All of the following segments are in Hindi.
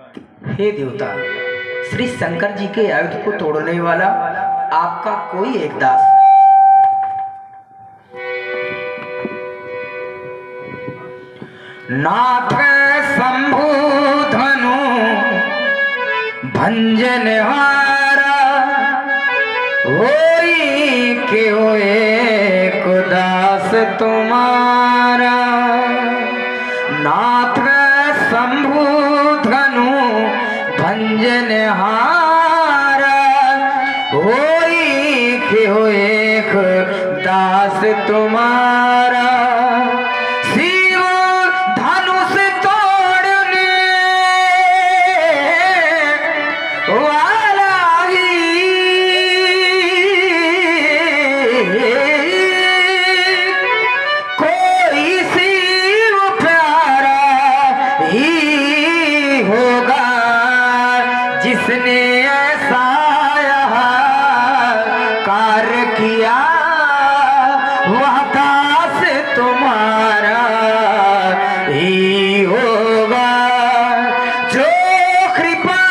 हे देवता, श्री शंकर जी के आयुध को तोड़ने वाला आपका कोई एक दास नाथ शंभु धनु भंजन हारा होई के एक दास तुम्हारा। नाथ शंभु धनु भंजन हारा होई के एक दास तुम्हारा। जिसने ऐसा कार्य किया वह दास तुम्हारा ही होगा। जो कृपा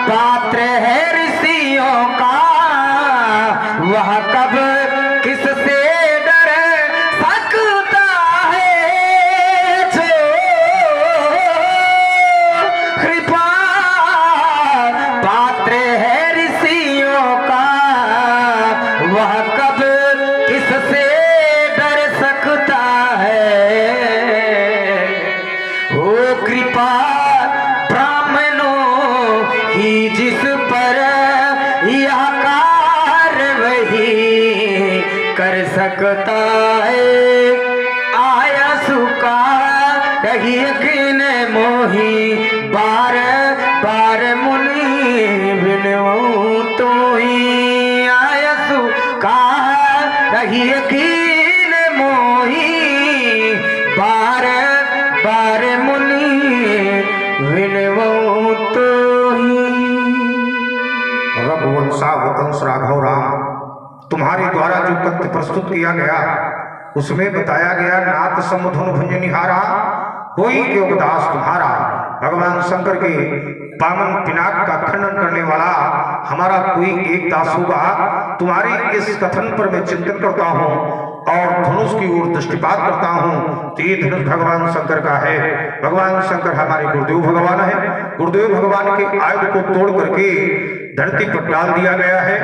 पात्र है ऋषियों का वह कब किससे डर सकता है। जो कृपा वह कब किससे डर सकता है। हो कृपा ब्राह्मणों की जिस पर यह कार्य वही कर सकता है। आया सुका रही यकीन मोही बार बार मुनि बिनऊ तो ही रही यकीन मोही बार बार मुनि विनवो तो ही। रघुवंशा वंश राघव राम, तुम्हारे द्वारा जो तथ्य प्रस्तुत किया गया उसमें बताया गया नाथ समुधन भंजनिहारा कोई योगदास तुम्हारा। भगवान शंकर के पावन पिनाक का खंडन करने वाला हमारा कोई एक दास होगा। तुम्हारे इस कथन पर मैं चिंतन करता हूँ और धनुष की ओर दृष्टिपात करता हूँ तो ये धनुष भगवान शंकर का है। भगवान शंकर हमारे गुरुदेव भगवान है। गुरुदेव भगवान के आयुध को तोड़ करके धरती पर डाल दिया गया है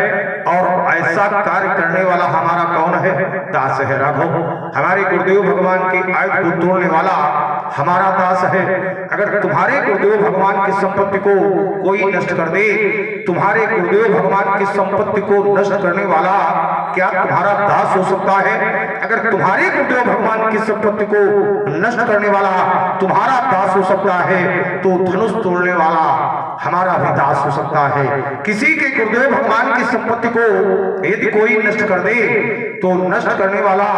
और ऐसा कार्य करने वाला हमारा कौन है? दास है राघव। हमारे गुरुदेव भगवान के आयुध को तोड़ने वाला हमारा दास है। अगर तुम्हारे गुरुदेव भगवान की संपत्ति को कोई नष्ट कर दे, तुम्हारे गुरुदेव भगवान की संपत्ति को नष्ट करने वाला क्या तुम्हारा दास हो सकता है? अगर तुम्हारे गुरुदेव भगवान की संपत्ति को नष्ट करने वाला तुम्हारा दास हो सकता है तो धनुष तोड़ने वाला हमारा भी दास हो सकता है। किसी के गुरुदेव भगवान की संपत्ति को यदि कोई नष्ट कर दे तो नष्ट करने वाला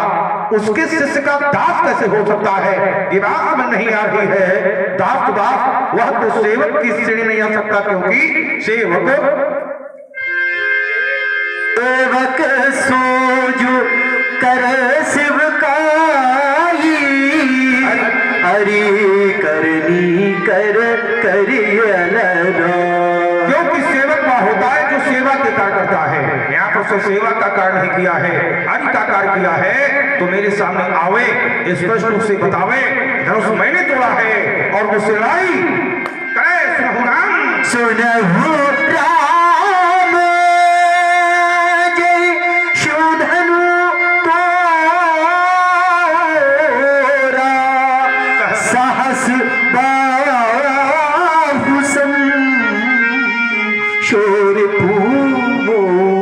उसके शिष्य का दास कैसे हो सकता है? ये बात समझ नहीं आ रही है। दास तो दास, वह तो सेवक की श्रेणी नहीं आ सकता, क्योंकि सेवक सोजु कर शिवकाई हरि करनी कर क्योंकि सेवक वह होता है जो सेवा के कार्य करता है। यहाँ पर उसने सेवा का कार्य नहीं किया है, हरि का कार्य किया है। तो मेरे सामने आवे, स्पष्ट रूप से बतावे धनुष मैंने तोड़ा है और वो सिलाई करे। सुनहु राम, सुनहु राम जय शोधनु तोरा सहस शोर पूमो।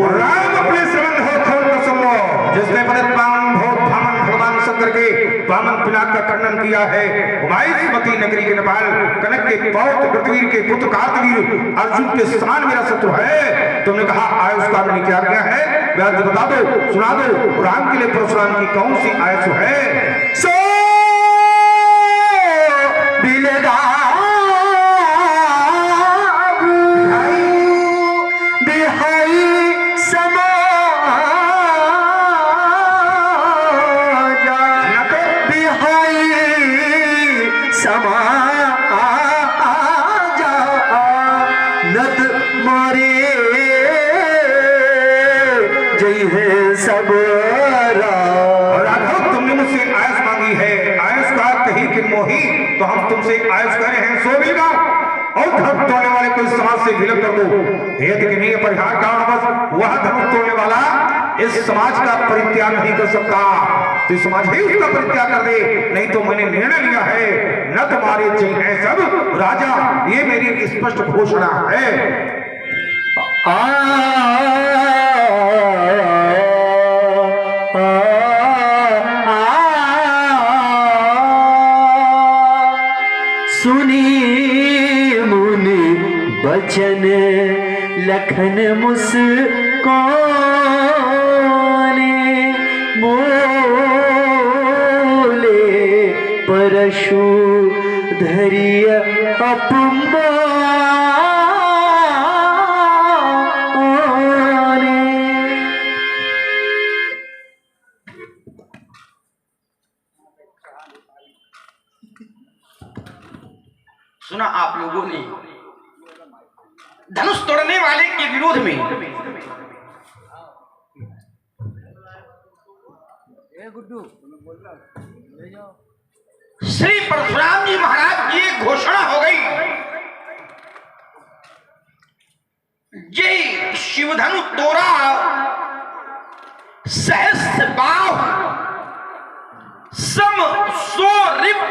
राम अपने संबंध हो खोल को सुनो। जिसने पद पावन भोग भामन भगवान शंकर के वामन पिनाक का खंडन किया है। उमाईमती नगरी के नेपाल कनक के पौत्र पृथ्वी के पुत्र कार्तवीर अर्जुन के समान मेरा शत्रु है। तुमने कहा आयुष का मैंने क्या किया है? व्यास बता दो, सुना दो। राम के लिए परशुराम की कौन सी आयुष है? सो बिलगा समा जा मारे जय है सब राघव, तुमने मुझसे आयस मांगी है, आयस का कही कि मोही, तो हम तुमसे आयस करे हैं सो मिल गाओ और धर्म तोड़ने वाले को इस समाज से विलुप्त कर दो। यदि कि नहीं परिहार कारण बस वह धर्म तोड़ने वाला इस समाज का परित्याग नहीं कर सकता, तो इस समाज ही उसका परित्याग कर दे, नहीं तो मैंने निर्णय लिया है न तुम्हारे जय है सब राजा, ये मेरी स्पष्ट घोषणा है। सुनी मुनि बचन लखन मुस्काने बोले परशु धरिय अपमाने। सुना आप लोगों ने धनुष तोड़ने वाले के विरोध में श्री परशुराम जी महाराज की एक घोषणा हो गई। ये शिवधनु तोरा सहस्त्र बाहु सम सो रिप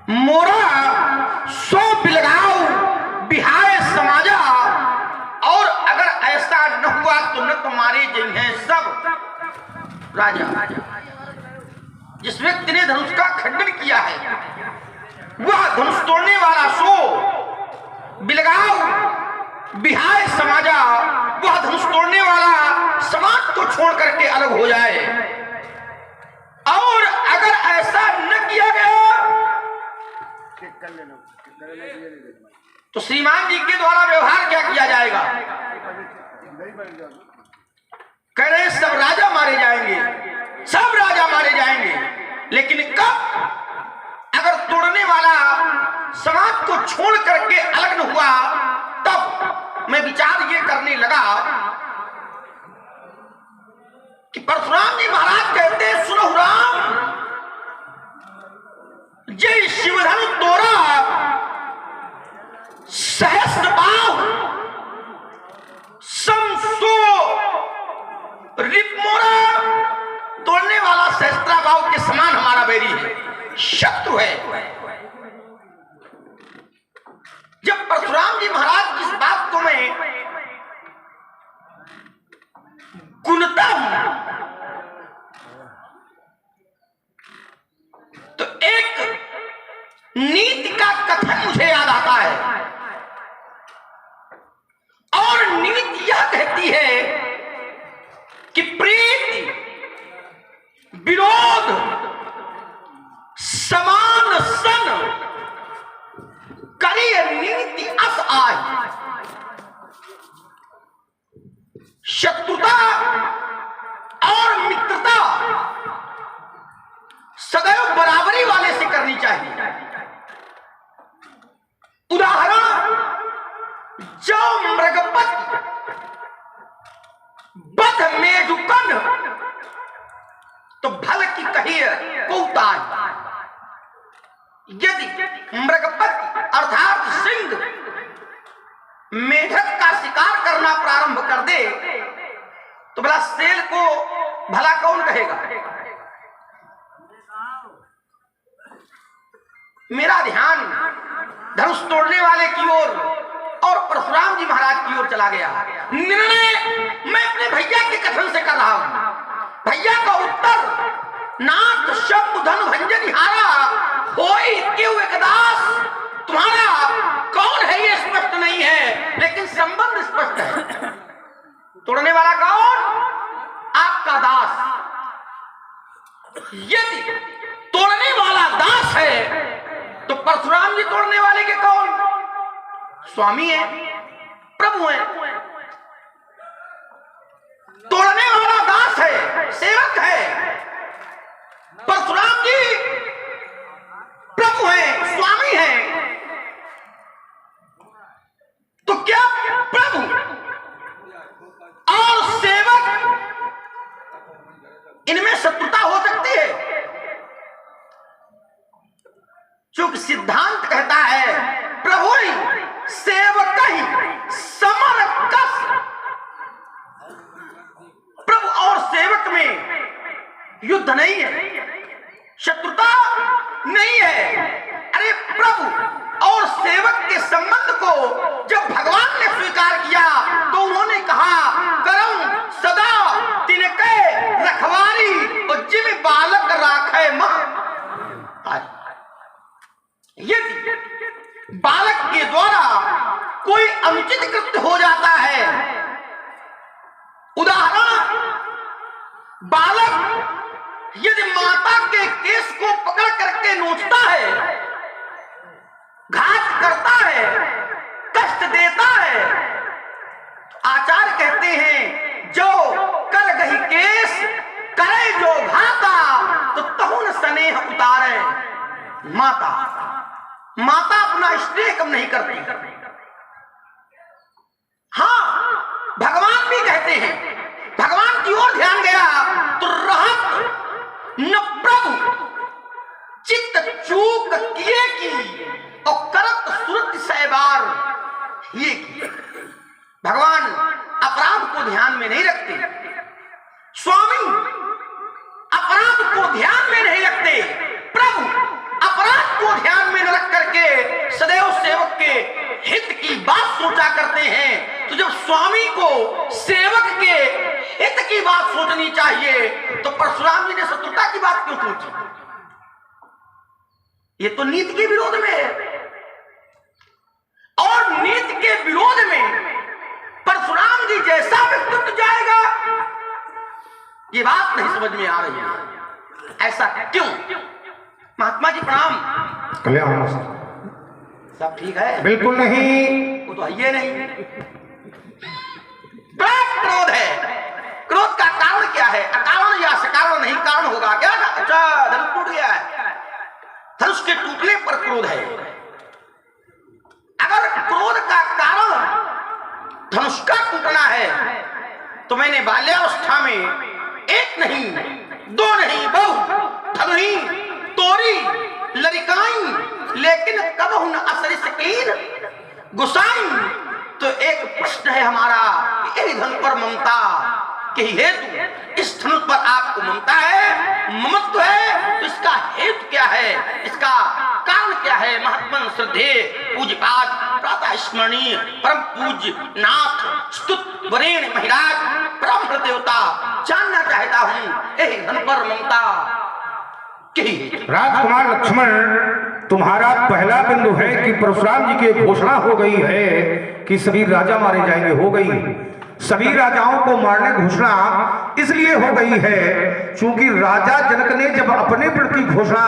मोरा सो बिलगाओ बिहाय समाजा, और अगर ऐसा न हुआ तो न तुम्हारे जय हैं सब राजा। जिस व्यक्ति ने धनुष का खंडन किया है वह धनुष तोड़ने वाला सो बिलगाओ बिहाय समाजा, वह धनुष तोड़ने वाला समाज को छोड़ करके अलग हो जाए। और अगर ऐसा न किया गया तो श्रीमान जी के द्वारा व्यवहार क्या किया जाएगा? कह रहे सब राजा मारे जाएंगे, सब राजा मारे जाएंगे, लेकिन कब? अगर तोड़ने वाला समाज को छोड़ करके अलग न हुआ तब मैं विचार ये करने लगा कि परशुराम जी महाराज कहते हैं सुनो राम, जय शिवधनु तोरा सहस्त्र बाहु समसो रिपमोरा, तोड़ने वाला सहस्त्रा बाहु के समान हमारा बैरी है, शत्रु है। जब परशुराम जी महाराज इस बात को मैं गुणता हूं तो एक नीति का कथन मुझे याद आता है, और नीति यह कहती है कि प्रीति विरोध समान सन करिय नीति अस आय। शत्रुता और मित्रता सदैव बराबरी वाले से करनी चाहिए। उदाहरण, जो मृगपत बध मेजुकन तो भल की कहिए कौताय। यदि मृगपत अर्थात सिंह मेढक का शिकार करना प्रारंभ कर दे तो भला सेल को भला कौन कहेगा? मेरा ध्यान धनुष तोड़ने वाले की ओर और परशुराम जी महाराज की ओर चला गया। निर्णय मैं अपने भैया के कथन से कर रहा हूं। भैया का उत्तर नाथ शब्द धन भंजन हारा होई क्यों एकदास, तुम्हारा कौन है ये स्पष्ट नहीं है, लेकिन संबंध स्पष्ट है। तोड़ने वाला कौन? आपका दास। यदि तोड़ने वाला दास है तो परशुराम जी तोड़ने वाले के कौन? स्वामी है, प्रभु है। तोड़ने वाला दास है, सेवक है। परशुराम जी प्रभु है, स्वामी है। तो क्या बालक के द्वारा कोई अनुचित कृत्य हो जाता है, उदाहरण बालक यदि माता के केस को पकड़ करके नोचता है, घात करता है, कष्ट देता है, आचार्य कहते हैं जो कर गही केस करे जो घाता तो तहुन स्नेह उतारे। माता अपना स्नेह कम नहीं करती। हाँ, भगवान भी कहते हैं, भगवान की ओर ध्यान गया तो रहत न प्रभु चित्त चूक किए की और करत सुरत सहबार ये की। भगवान अपराध को ध्यान में नहीं रखते, स्वामी अपराध को ध्यान में नहीं रखते, प्रभु अपराध को ध्यान में न रख करके सदैव सेवक के हित की बात सोचा करते हैं। तो जब स्वामी को सेवक के हित की बात सोचनी चाहिए तो परशुराम जी ने शत्रुता की बात क्यों सोची? ये तो नीति के विरोध में है, और नीति के विरोध में परशुराम जी जैसा व्यक्तित्व जाएगा, ये बात नहीं समझ में आ रही है। ऐसा क्यों? महात्मा जी प्रणाम। कल्याण। सब ठीक है? बिल्कुल नहीं, वो तो है नहीं। बड़ा क्रोध है। क्रोध का कारण क्या है? अकारण या सकारण नहीं, कारण होगा क्या? अच्छा, धनुष टूट गया है, धनुष के टूटने पर क्रोध है। अगर क्रोध का कारण धनुष का टूटना है तो मैंने बाल्यावस्था में एक नहीं, दो नहीं, बहु धनुही तोरी लरिकाई, लेकिन कबहु न असर सकीन गुसाई। तो एक प्रश्न है हमारा कि यही धन पर ममता के हेतु इस धनुष पर आपको ममता है, ममत्व है, तो इसका हेतु क्या है, इसका कारण क्या है? महात्मन श्रद्धे पूज्यपाद प्रातः स्मरणीय परम पूज्य नाथ स्तुत वरेण महिराज ब्राह्मण देवता जानना चाहता हूं यही धन पर ममता राजकुमार लक्ष्मण, तुम्हारा पहला बिंदु है कि परशुराम जी की घोषणा हो गई है कि सभी राजा मारे जाएंगे, हो गई। सभी राजाओं को मारने की घोषणा इसलिए हो गई है क्योंकि राजा जनक ने जब अपने प्रण की घोषणा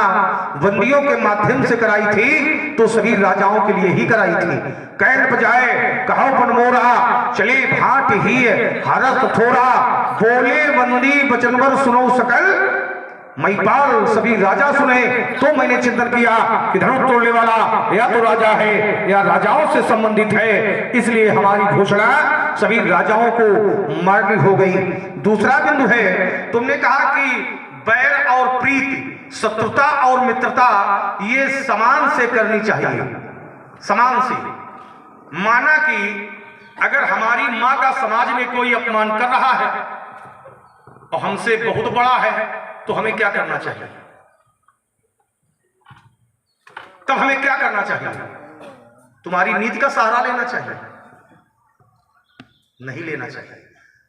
बंदियों के माध्यम से कराई थी तो सभी राजाओं के लिए ही कराई थी। कैन बजाए कहो बनमोरा, चले भाट ही हरस थोड़ा, बोले बंदी बचनवर सुनो सकल महिपाल। सभी राजा सुने तो मैंने चिंतन किया कि धनुष तोड़ने वाला या तो राजा है या राजाओं से संबंधित है, इसलिए हमारी घोषणा सभी राजाओं को मारनी हो गई। दूसरा बिंदु है, तुमने कहा कि बैर और प्रीति, शत्रुता और मित्रता ये समान से करनी चाहिए, समान से। माना कि अगर हमारी माँ का समाज में कोई अपमान कर रहा है और हमसे बहुत बड़ा है तो हमें क्या करना चाहिए? तब हमें क्या करना चाहिए? तुम्हारी नीति का सहारा लेना चाहिए? नहीं लेना चाहिए,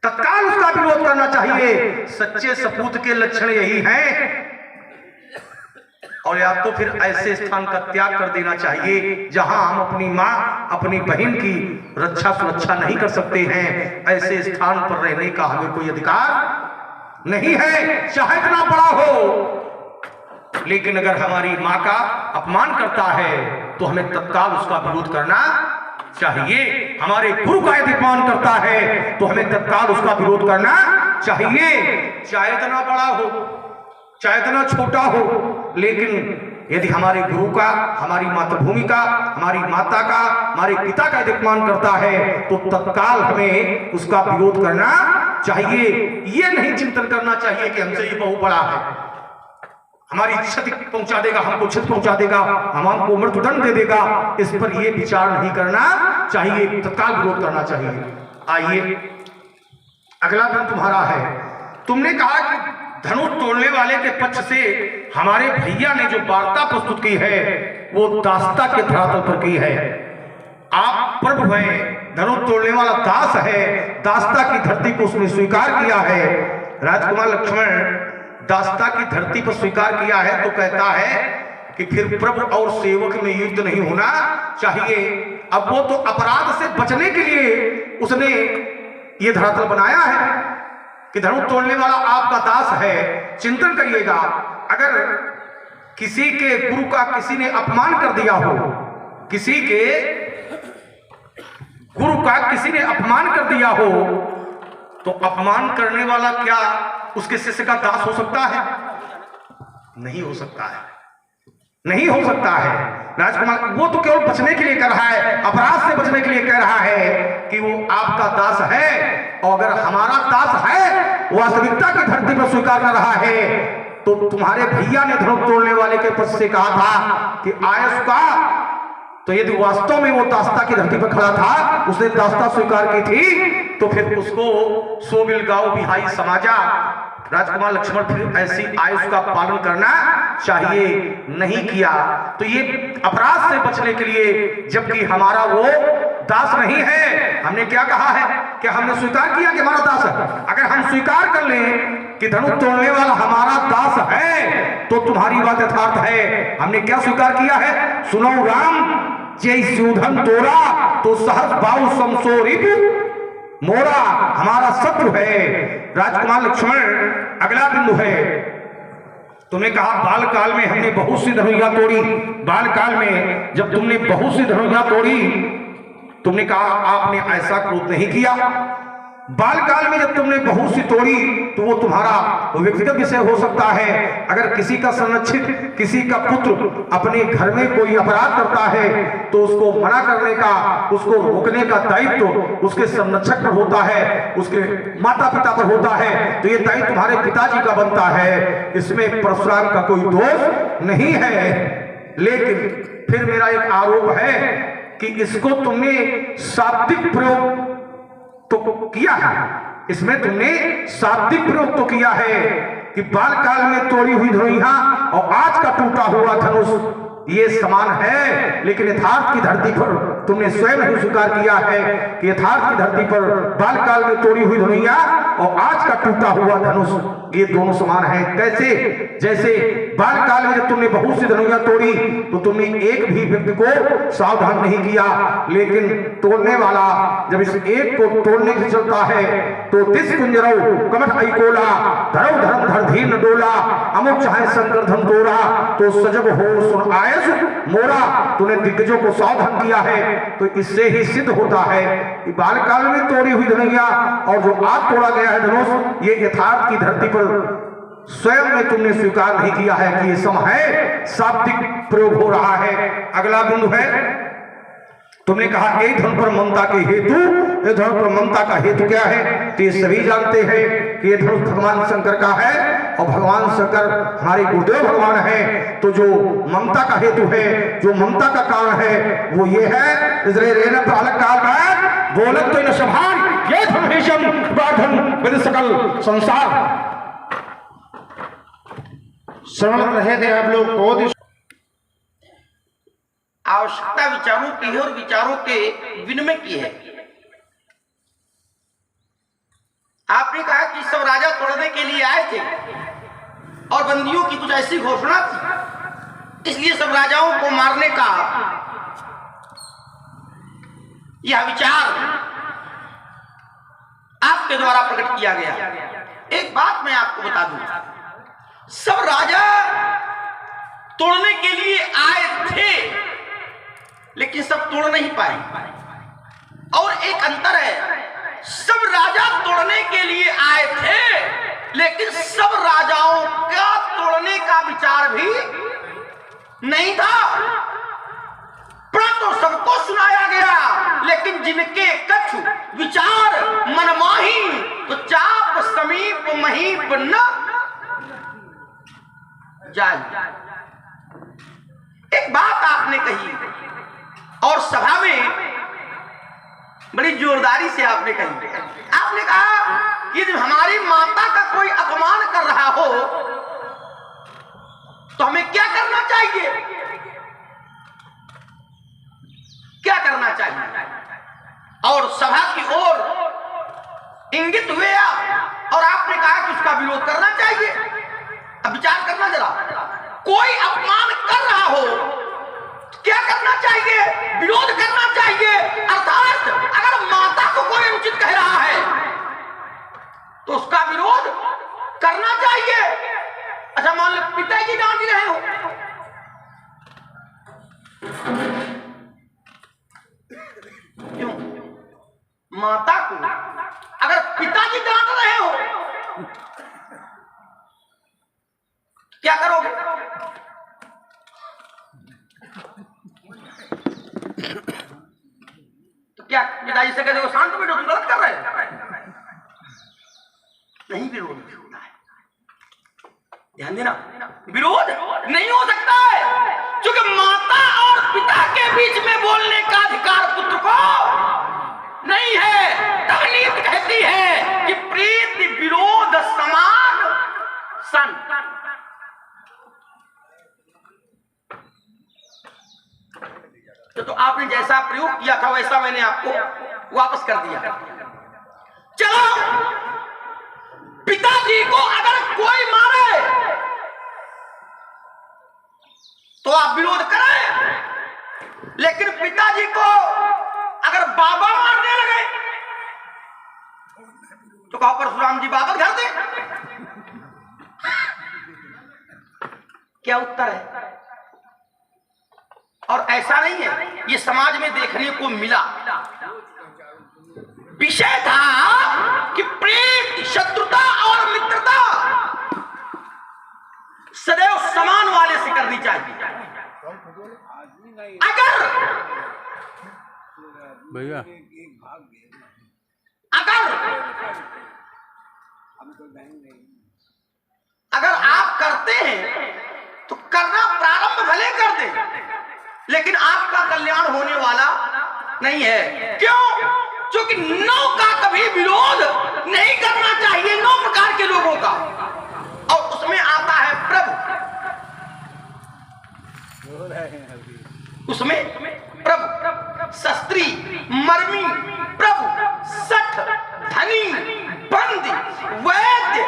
तत्काल उसका विरोध करना चाहिए। सच्चे सपूत के लक्षण यही हैं। और या तो फिर ऐसे स्थान का त्याग कर देना चाहिए जहां हम अपनी मां, अपनी बहन की रक्षा सुरक्षा नहीं कर सकते हैं। ऐसे स्थान पर रहने का हमें कोई अधिकार नहीं है, चाहे इतना बड़ा हो। लेकिन अगर हमारी माँ का अपमान करता है तो हमें तत्काल उसका विरोध करना चाहिए। हमारे गुरु का यदि अपमान करता है तो हमें तत्काल उसका विरोध करना चाहिए, चाहे इतना बड़ा हो, चाहे इतना छोटा हो। लेकिन यदि हमारे गुरु का, हमारी मातृभूमि का, हमारी माता का, हमारे पिता का यदि अपमान करता है तो तत्काल हमें उसका विरोध करना चाहिए। ये नहीं चिंतन करना चाहिए कि हमसे ये बहुत बड़ा है, हमारी क्षति पहुंचा देगा, हमको क्षति पहुंचा देगा, हमको मृत्युदंड दे देगा। इस पर ये विचार नहीं करना चाहिए, तत्काल विरोध करना चाहिए। आइए अगला दिन तुम्हारा है। तुमने कहा कि धनुष तोड़ने वाले के पक्ष से हमारे भैया ने जो वार्ता प्रस्तुत की है वो दास्ता के धरातल पर की है। आप प्रभु हैं, धनुष तोड़ने वाला दास है, दास्ता की धरती को उसने स्वीकार किया है। राजकुमार लक्ष्मण दास्ता की धरती पर स्वीकार किया है तो कहता है कि फिर प्रभु और सेवक में युद्ध नहीं होना चाहिए। अब वो तो अपराध से बचने के लिए उसने ये धरातल बनाया है कि धनुष तोड़ने वाला आपका दास है। चिंतन करिएगा, अगर किसी के गुरु का किसी ने अपमान कर दिया हो, किसी के गुरु का किसी ने अपमान कर दिया हो, तो अपमान करने वाला क्या उसके शिष्य का दास हो सकता है? नहीं हो सकता है, नहीं हो सकता है। राजकुमार वो तो केवल बचने के लिए कर रहा है, अपराध से बचने के लिए कह रहा है कि वो आपका दास है। और अगर हमारा दास है, वास्तविकता की धरती पर स्वीकार कर रहा है, तो तुम्हारे भैया ने धनुष तोड़ने वाले के पद से कहा था कि आयस का, तो यदि वास्तव में वो दास्ता की धरती पर खड़ा था, उसने दास्ता स्वीकार की थी, तो फिर उसको सोबिल गांव बिहाई समाजा। राजकुमार लक्ष्मण फिर ऐसी आयुष का पालन करना चाहिए, नहीं किया। तो ये अपराध से बचने के लिए, जबकि हमारा वो दास नहीं है, हमने क्या कहा है कि हमने स्वीकार किया कि हमारा दास है। अगर हम स्वीकार कर लें कि धनुष तोड़ने वाला हमारा दास है, तो तुम्हारी बात यथार्थ है। हमने क्या स्वीकार किया है? सुनो राम, जय सूधन तोरा तो सहज बाहु समसोरिप मोरा, हमारा शत्रु है। राजकुमार लक्ष्मण, अगला बिंदु है, तुमने कहा बाल काल में हमने बहुत सी धनुइयां तोड़ी। बाल काल में जब तुमने बहुत सी धनुइयां तोड़ी, तुमने कहा आपने ऐसा क्रोध नहीं किया। बाल काल में जब तुमने बहुत सी तोड़ी, तो वो तुम्हारा व्यक्तिगत विषय हो सकता है। अगर किसी का संरक्षित, किसी का पुत्र अपने घर में कोई अपराध करता है, तो उसको मना करने का, उसको रोकने का दायित्व उसके संरक्षक पर होता है, उसके माता पिता पर होता है। तो ये दायित्व तुम्हारे पिताजी का बनता है, इसमें परशुराम का कोई दोष नहीं है। लेकिन फिर मेरा एक आरोप है कि इसको तुमने शाब्दिक प्रयोग तो किया है, इसमें तुमने शाब्दिक प्रयोग तो किया है कि बाल काल में तोड़ी हुई धनुइयां और आज का टूटा हुआ धनुष ये समान है। लेकिन यथार्थ की धरती पर तुमने स्वयं ही स्वीकार किया है कि यथार्थ की धरती पर बाल काल में तोड़ी हुई धनुइयां और आज का टूटा हुआ धनुष ये दोनों समान है। कैसे? जैसे बाल काल में जब तुमने बहुत सी धनुइयां तोड़ी, तो तुमने एक भी व्यक्ति को सावधान नहीं किया, लेकिन तोड़ने वाला जब इस एक को तोड़ने की चलता है, तो दिस कुंजरौ कमठ ऐकोला धरौ धर्म धर धीर न डोला अमुक चाहे शंकर धन तोड़ा तो सजग हो सुन आयस मोरा। तूने दिग्गजों को सावधान किया है, तो इससे ही सिद्ध होता है कि बाल काल में तोड़ी हुई धनुइयां और जो आज तोड़ा गया है धनुष, ये यथार्थ की धरती पर स्वयं में तुमने स्वीकार नहीं किया है कि ये सम है, शाब्दिक प्रयोग हो रहा है। अगला बिंदु है, तुमने कहा एक धन पर ममता के हेतु, एक धन पर ममता का हेतु क्या है? तो ये सभी जानते हैं कि ये धनुष भगवान शंकर का है और भगवान शंकर हमारे गुरुदेव भगवान है। तो जो ममता का हेतु है, जो ममता का कारण है, वो ये है बोलत तो सभान ये धन बाधन विद सकल संसार। श्रवण रहे थे आप लोग बहुत आवश्यकता विचारों की है और विचारों के विनिमय की है। आपने कहा कि सब राजा तोड़ने के लिए आए थे और बंदियों की कुछ ऐसी घोषणा थी, इसलिए सब राजाओं को मारने का यह विचार आपके द्वारा प्रकट किया गया। एक बात मैं आपको बता दूं, सब राजा तोड़ने के लिए आए थे, लेकिन सब तोड़ नहीं पाए। और एक अंतर है, सब राजा तोड़ने के लिए आए थे, लेकिन सब राजाओं का तोड़ने का विचार भी नहीं था। प्रण तो सबको सुनाया गया, लेकिन जिनके कछु विचार मनमाही, तो चाप समीप महीप न जाए। एक बात आपने कही और सभा में बड़ी जोरदारी से आपने कही। आपने कहा कि जब हमारी माता का कोई अपमान कर रहा हो, तो हमें क्या करना चाहिए? क्या करना चाहिए? और सभा की ओर इंगित हुए आप, और आपने कहा कि उसका विरोध करना चाहिए। अब विचार करना जरा, कोई अपमान कर रहा हो तो क्या करना चाहिए? विरोध करना चाहिए। अर्थात अगर माता को कोई अनुचित कह रहा है तो उसका विरोध करना चाहिए। अच्छा, मान लो पिताजी डांट रहे हो, क्यों? माता को अगर पिताजी डांट रहे हो क्या करोगे? तो क्या पिताजी से कहते हो शांत बैठो, तुम गलत कर रहे हो? नहीं, विरोध होता है। ध्यान देना, विरोध नहीं हो सकता है, क्योंकि माता और पिता के बीच में बोलने का अधिकार पुत्र को नहीं है। तब नीति कहती है कि प्रीति विरोध समान सन। तो आपने जैसा प्रयोग किया था वैसा मैंने आपको वापस कर दिया। चलो, पिताजी को अगर कोई मारे तो आप विरोध करें, लेकिन पिताजी को अगर बाबा मारने लगे तो कहो परशुराम जी वापस घर दे। क्या उत्तर है? और ऐसा नहीं है, ये समाज में देखने को मिला। विषय था कि प्रेम, शत्रुता और मित्रता सदैव समान वाले से करनी चाहिए। अगर भैया अगर आप करते हैं तो करना प्रारंभ भले कर दें, लेकिन आपका कल्याण होने वाला नहीं है। क्यों? क्योंकि नौ का कभी विरोध नहीं करना चाहिए, 9 प्रकार के लोगों का, और उसमें आता है प्रभु। उसमें प्रभु, शस्त्री, मर्मी, प्रभु, सठ, धनी, बंदी, वैद्य,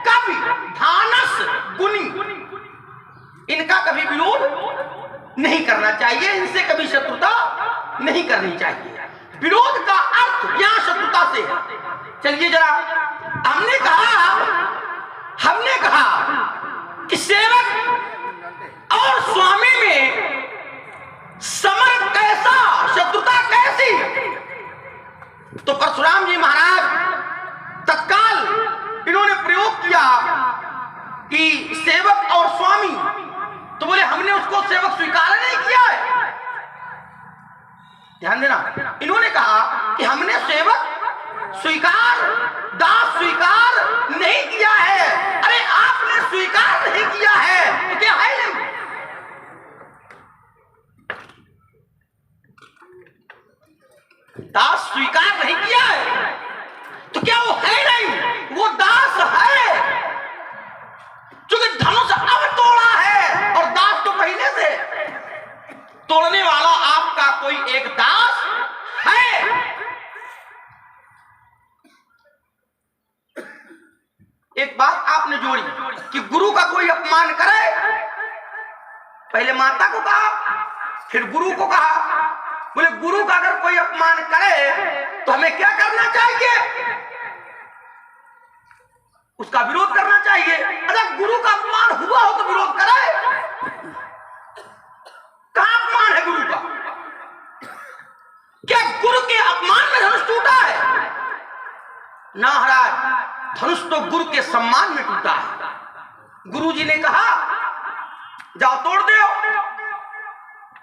कवि, धानस, गुनी, इनका कभी विरोध नहीं करना चाहिए, इनसे कभी शत्रुता नहीं करनी चाहिए। विरोध का अर्थ यहां शत्रुता से है। चलिए जरा, हमने कहा कि सेवक और स्वामी में समर कैसा, शत्रुता कैसी? तो परशुराम जी महाराज तत्काल इन्होंने प्रयोग किया कि सेवक और स्वामी, तो बोले हमने उसको सेवक स्वीकार नहीं किया है। ध्यान देना, इन्होंने कहा कि हमने सेवक स्वीकार, दास स्वीकार नहीं किया है। अरे आपने स्वीकार नहीं किया है तो क्या है नहीं? दास स्वीकार नहीं किया है तो क्या वो है नहीं? वो दास है, क्योंकि धनुष अब तोड़ा है और दास तो पहले से। तोड़ने वाला आपका कोई एक दास है। एक बात आपने जोड़ी कि गुरु का कोई अपमान करे, पहले माता को कहा, फिर गुरु को कहा। बोले गुरु का अगर कोई अपमान करे तो हमें क्या करना चाहिए? उसका विरोध करना चाहिए। अगर गुरु का अपमान हुआ हो तो विरोध करे। कहां अपमान है गुरु का? क्या गुरु के अपमान में धनुष टूटा है? ना महाराज, धनुष तो गुरु के सम्मान में टूटा है। गुरु जी ने कहा जाओ तोड़ दो,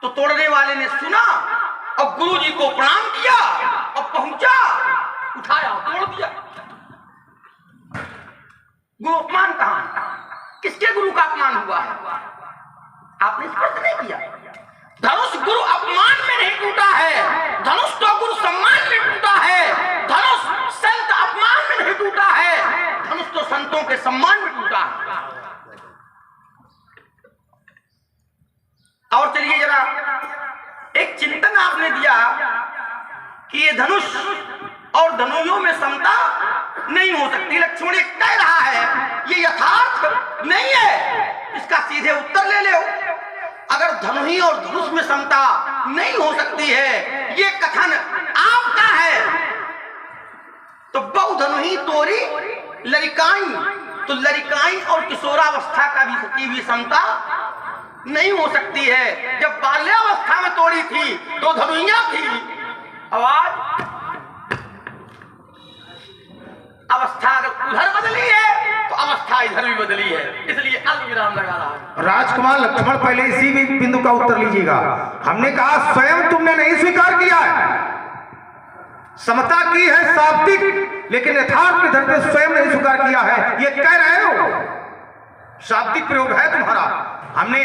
तो तोड़ने वाले ने सुना और गुरु जी को प्रणाम किया और पहुंचा, उठाया, तोड़ दिया। गुरु अपमान कहां? किसके गुरु का अपमान हुआ है? आपने स्पष्ट नहीं किया। धनुष गुरु अपमान में नहीं टूटा है, धनुष तो गुरु सम्मान में टूटा है। धनुष संत अपमान में नहीं टूटा है, धनुष तो संतों के सम्मान में टूटा है। और चलिए जरा, एक चिंतन आपने दिया कि ये धनुष और धनुयों में समता नहीं हो सकती। लक्ष्मण कह रहा है ये यथार्थ नहीं है। इसका सीधे उत्तर ले लो। अगर धनुही और धनुष में समता नहीं हो सकती है, ये कथन आपका है, तो बहु धनुही तोरी लड़िकाई, तो लड़िकाई और किशोरावस्था की भी समता नहीं हो सकती है। जब बाल्यावस्था में तोड़ी थी तो धनुइयां थी, आवाज अवस्था अगर उधर बदली है तो अवस्था इधर भी बदली है, इसलिए अल्प विराम लगा रहा है। राजकुमार लक्ष्मण पहले इसी भी बिंदु का उत्तर लीजिएगा। हमने कहा स्वयं तुमने नहीं स्वीकार किया है, समता की है शाब्दिक, लेकिन यथार्थ के धरते स्वयं नहीं स्वीकार किया है, ये कह रहे हो शाब्दिक प्रयोग है तुम्हारा। हमने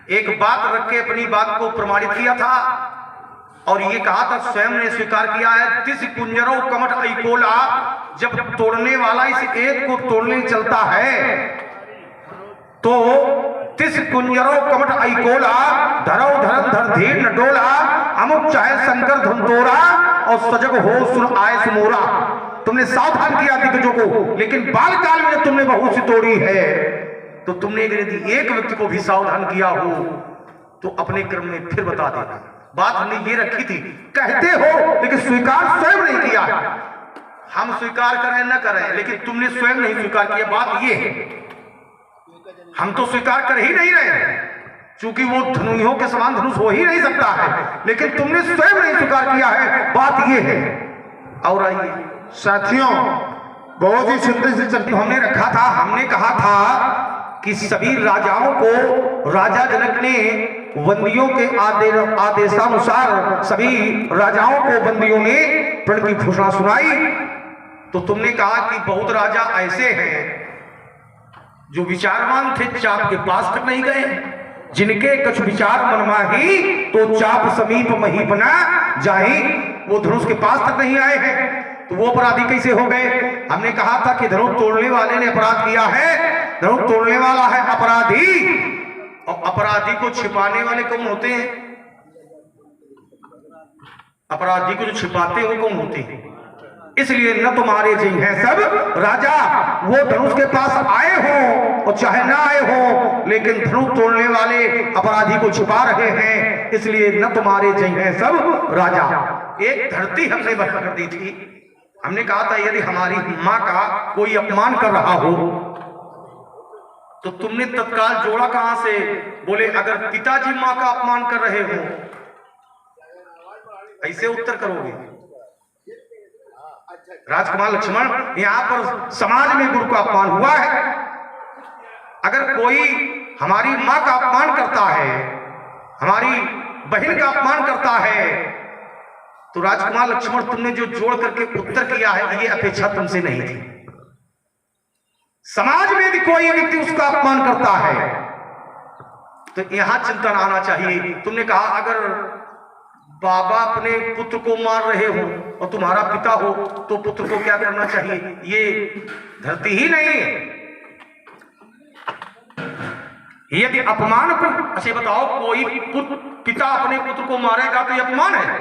एक बात रख के अपनी बात को प्रमाणित किया था और ये कहा था स्वयं ने स्वीकार किया है। तिस कुंजरो कमट ऐकोला, जब तोड़ने वाला इस एक को तोड़ने चलता है तो तिस कुंजरो कमट ऐकोला, धरो धरम धर धीर न डोला, अमुक चाहे शंकर धुंतोरा और सजग हो सुन आए सुमोरा। तुमने सावधान किया दिग्गजों को, लेकिन बाल काल में तुमने बहुत सी तोड़ी है, तो तुमने यदि एक व्यक्ति को भी सावधान किया हो तो अपने क्रम में फिर बता देना। बात हमने ये रखी थी, कहते हो लेकिन स्वीकार स्वयं नहीं किया। हम स्वीकार करें न करें, लेकिन तुमने स्वयं नहीं स्वीकार किया, बात ये है। हम तो स्वीकार कर ही नहीं रहे, क्योंकि वो धनुइयों के समान धनुष हो ही नहीं सकता है, लेकिन तुमने स्वयं नहीं स्वीकार किया है, बात ये है। और आइए साथियों, बहुत ही सुंदर से चलती हमने रखा था, हमने कहा था कि सभी राजाओं को राजा जनक ने बंदियों के आदेशानुसार सभी राजाओं को बंदियों ने प्रण की घोषणा सुनाई। तो तुमने कहा कि बहुत राजा ऐसे हैं जो विचारवान थे, चाप के पास तक नहीं गए, जिनके कुछ विचार मनमा ही तो चाप समीप महीप न जाही, वो धनुष के पास तक नहीं आए हैं, तो वो अपराधी कैसे हो गए। हमने कहा था कि धनुष तोड़ने वाले ने अपराध किया है, धनुष तोड़ने वाला है अपराधी, और अपराधी को छिपाने वाले कौन होते हैं? अपराधी को जो छिपाते हैं वो कौन होते हैं? इसलिए न तुम्हारे जी हैं सब राजा, वो धनुष के पास आए हो और चाहे ना आए हो, लेकिन धनुष तोड़ने वाले अपराधी को छिपा रहे हैं, इसलिए न तुम्हारे जी हैं सब राजा। एक धरती हमने बता कर दी थी, हमने कहा था यदि हमारी माँ का कोई अपमान कर रहा हो तो तुमने तत्काल जोड़ा कहां से? बोले अगर पिताजी माँ का अपमान कर रहे हो, ऐसे उत्तर करोगे। राजकुमार लक्ष्मण, यहां पर समाज में गुरु का अपमान हुआ है। अगर कोई हमारी माँ का अपमान करता है, हमारी बहन का अपमान करता है, तो राजकुमार लक्ष्मण तुमने जो जोड़ करके उत्तर किया है, ये अपेक्षा तुमसे नहीं थी। समाज में भी कोई व्यक्ति उसका अपमान करता है तो यहां चिंतन आना चाहिए। तुमने कहा अगर बाबा अपने पुत्र को मार रहे हो और तुम्हारा पिता हो तो पुत्र को क्या करना चाहिए? ये धरती ही नहीं है। यदि अपमान को, अच्छा बताओ, कोई पिता अपने पुत्र को मारेगा तो ये अपमान है?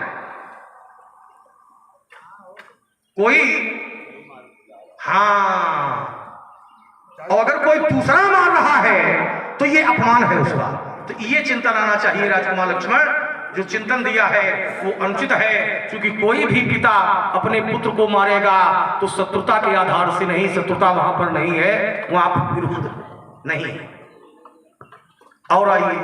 कोई, हाँ, और अगर कोई दूसरा मार रहा है तो ये अपमान है उसका। तो ये चिंतन आना चाहिए राजकुमार लक्ष्मण। जो चिंतन दिया है वो अनुचित है, क्योंकि कोई भी पिता अपने पुत्र को मारेगा तो शत्रुता के आधार से नहीं, शत्रुता वहां पर नहीं है, वहां पर विरोध नहीं है। और आइए,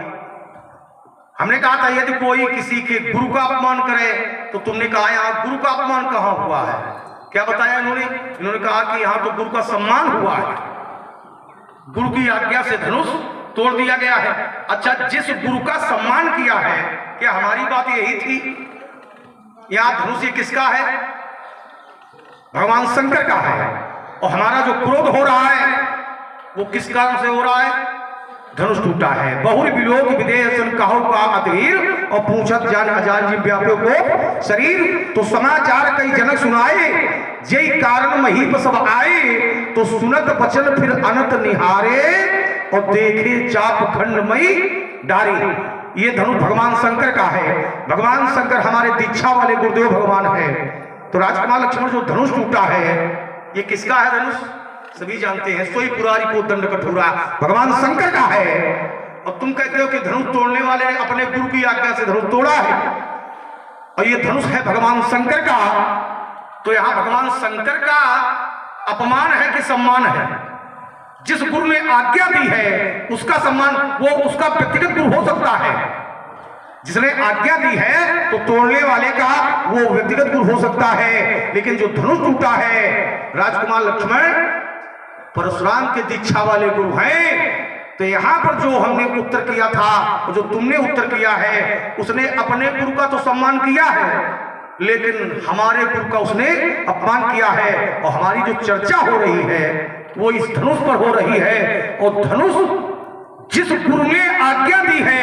हमने कहा था यदि कोई किसी के गुरु का अपमान करे तो तुमने कहा यहाँ गुरु का अपमान कहां हुआ है? क्या बताया इन्होंने कहा कि यहां तो गुरु का सम्मान हुआ है, गुरु की आज्ञा से धनुष तोड़ दिया गया है। अच्छा, जिस गुरु का सम्मान किया है, क्या हमारी बात यही थी? यहां धनुष ये किसका है? भगवान शंकर का है। और हमारा जो क्रोध हो रहा है वो किस कारण से हो रहा है? धनुष टूटा है। बहुर विलोक विदेशन कहो का अधीर और पूछत जान हजार जीव व्याप्यो को शरीर। तो समाचार कई जनक सुनाए, जय कारण महीप सब आए, तो सुनत बचन फिर अनंत निहारे और देखे चाप खंडमयी डारी। ये धनुष भगवान शंकर का है। भगवान शंकर हमारे दीक्षा वाले गुरुदेव भगवान है। तो राजकुमार लक्ष्मण जो धनुष टूटा है ये किसका है? धनुष सभी जानते हैं, सोई पुरारी को दंड कठोरा भगवान शंकर का है। और तुम कहते हो कि धनुष तोड़ने वाले ने अपने गुरु की आज्ञा से धनुष तोड़ा है, और ये धनुष है भगवान शंकर का। तो यहाँ भगवान शंकर का अपमान है कि सम्मान है? जिस गुरु ने आज्ञा दी है उसका सम्मान, वो उसका व्यक्तिगत गुरु हो सकता है। जिसने आज्ञा दी है तो तोड़ने वाले का वो व्यक्तिगत गुरु हो सकता है, लेकिन जो धनुष टूटा है राजकुमार लक्ष्मण परशुराम के दीक्षा वाले गुरु हैं। तो यहाँ पर जो हमने उत्तर किया था, जो तुमने उत्तर किया है, उसने अपने गुरु का तो सम्मान किया है, लेकिन हमारे गुरु का उसने अपमान किया है। और हमारी जो चर्चा हो रही है वो इस धनुष पर हो रही है, और धनुष जिस गुरु ने आज्ञा दी है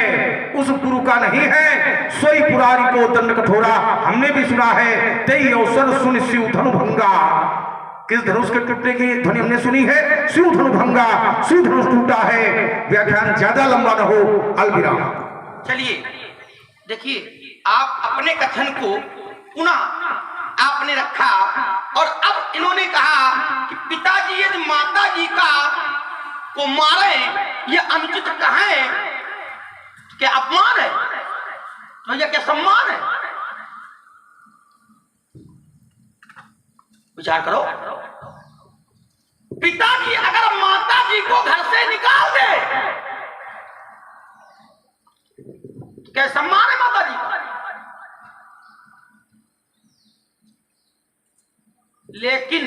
उस गुरु का नहीं है। सोई पुरारी को दंड कठोरा, हमने भी सुना है, तेई अवसर सुन शिव धनु भंगा। किस धनुष के टूटने की ध्वनि हमने सुनी है? शिव धनु भंगा, शिव धनुष टूटा है। व्याख्यान ज्यादा लंबा न हो, अलविराम। चलिए देखिए, आप अपने कथन को पुनः आपने रखा, और अब इन्होंने कहा कि पिताजी यदि माता जी का को मारे, ये अनुचित कहें, क्या अपमान है? तो यह क्या सम्मान है? विचार करो। पिताजी अगर माता जी को घर से निकाल दे, तो क्या सम्मान है माता जी का? लेकिन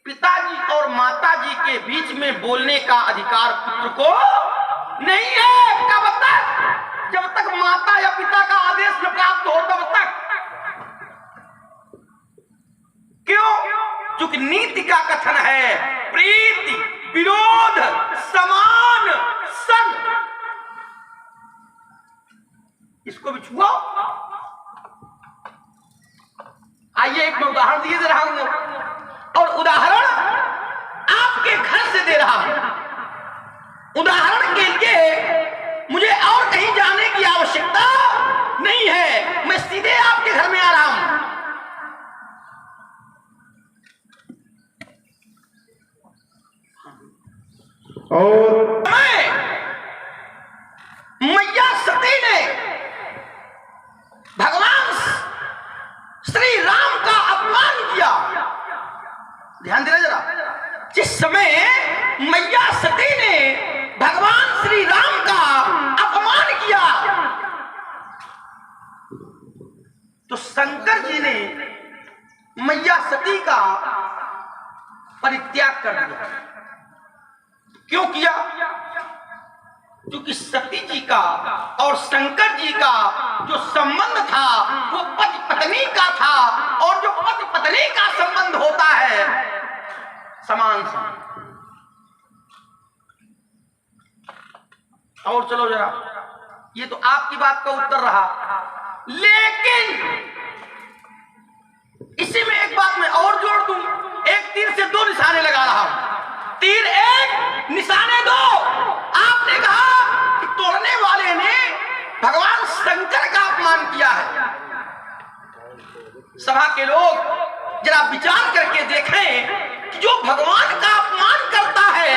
पिताजी और माताजी के बीच में बोलने का अधिकार पुत्र को नहीं है। कब तक? जब तक माता या पिता का आदेश न प्राप्त हो तब तक। क्यों? क्योंकि नीति का कथन है प्रीति, विरोध, समान, संग। इसको भी छुआ। आइए एक मैं उदाहरण दिए दे रहा हूं, और उदाहरण आपके घर से दे रहा हूं। उदाहरण के लिए मुझे और कहीं जाने की आवश्यकता नहीं है, मैं सीधे आपके घर में आ रहा हूं। और मैया सती ने भगवान श्री राम का अपमान किया। ध्यान देना जरा। जिस समय मैया सती ने भगवान श्री राम का अपमान किया, तो शंकर जी ने मैया सती का परित्याग कर दिया। क्यों किया? क्योंकि सती जी का और शंकर जी का जो संबंध था वो पति पत्नी का था, और जो पति पत्नी का संबंध होता है समान से। और चलो जरा, ये तो आपकी बात का उत्तर रहा, लेकिन इसी में एक बात मैं और जोड़ दूं। एक तीर से दो निशाने लगा रहा हूं। तीर एक, निशाने दो। आपने कहा कि तोड़ने वाले ने भगवान शंकर का अपमान किया है। सभा के लोग जरा विचार करके देखें कि जो भगवान का अपमान करता है,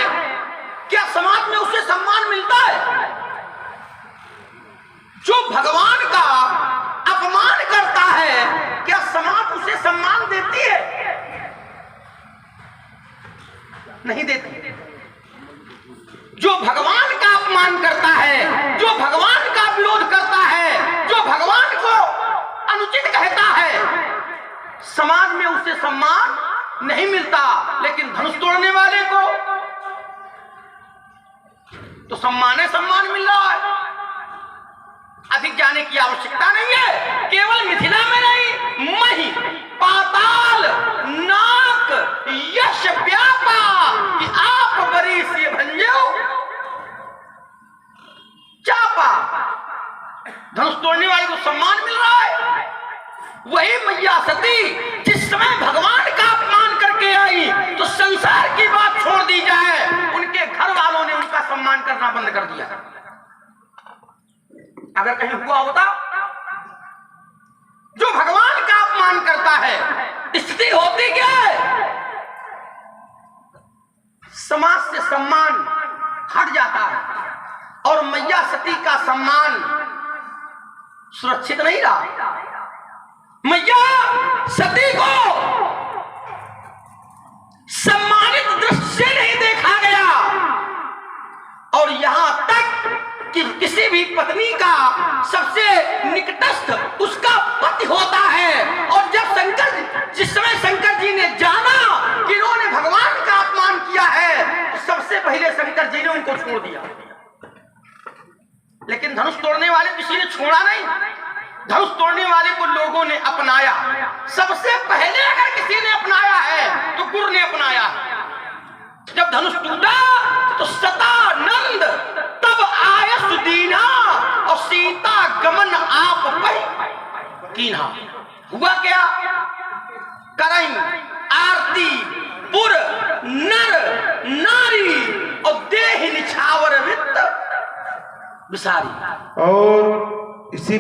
क्या समाज में उसे सम्मान मिलता है? जो भगवान का अपमान करता है, क्या समाज उसे सम्मान देती है? नहीं देती। जो भगवान का अपमान करता है, जो भगवान का विरोध करता है, जो भगवान को अनुचित कहता है, समाज में उसे सम्मान नहीं मिलता। लेकिन धनुष तोड़ने वाले को तो सम्मान मिल रहा है। अधिक जाने की आवश्यकता नहीं है। केवल मिथिला में नहीं, मही, पाताल, नाक, यश व्यापा कि आप बरी से भंजो चापा। धनुष तोड़ने वाले को सम्मान मिल रहा है। वही मैया सती जिस समय भगवान का अपमान करके आई, तो संसार की बात छोड़ दी जाए, उनके घर वालों ने उनका सम्मान करना बंद कर दिया। अगर कहीं हुआ होता, जो भगवान का अपमान करता है, स्थिति होती क्या है? सम्मान सुरक्षित नहीं रहा। मैया सती को सम्मानित दृष्टि से नहीं देखा गया और यहां तक कि किसी भी पत्नी का सबसे निकटस्थ उसका पति होता है। और जब जिस समय शंकर जी ने जाना कि इन्होंने भगवान का अपमान किया है तो सबसे पहले शंकर जी ने उनको छोड़ दिया। लेकिन धनुष तोड़ने वाले किसी ने छोड़ा नहीं, धनुष तोड़ने वाले को लोगों ने अपनाया। सबसे पहले अगर किसी ने अपनाया है तो गुरु ने अपनाया। जब धनुष टूटा तो सतानंद तब आय सुदीना और सीता गमन आप पही कीन्हा। हुआ क्या? करई आरती पुर नर नारी और देह निछावर वित्त विसारी। और इसी